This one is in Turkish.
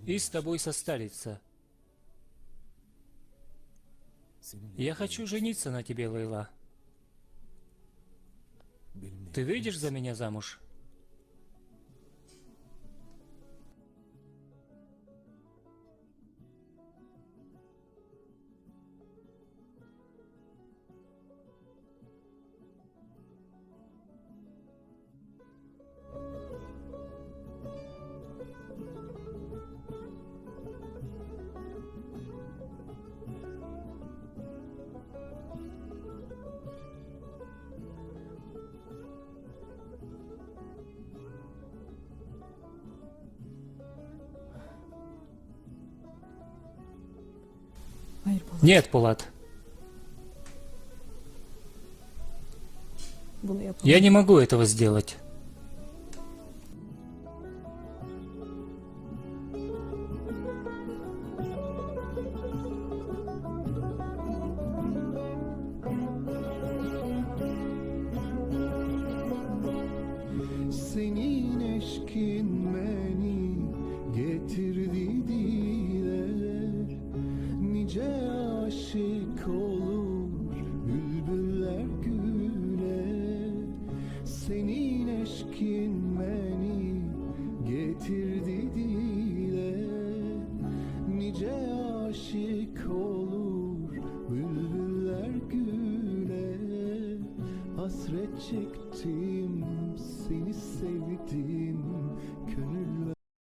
и с тобой состариться. Я хочу жениться на тебе, Лейла. Ты выйдешь за меня замуж? Hayır Polat. Нет, Пулат. Bunu yapamam. Я не могу этого сделать. Senin eşkin beni getirdi diler. Nice aşık olur bülbüller güler. Senin eşkin beni getirdi diler. Nice aşık olur bülbüller güler. Hasret çektim, seni sevdim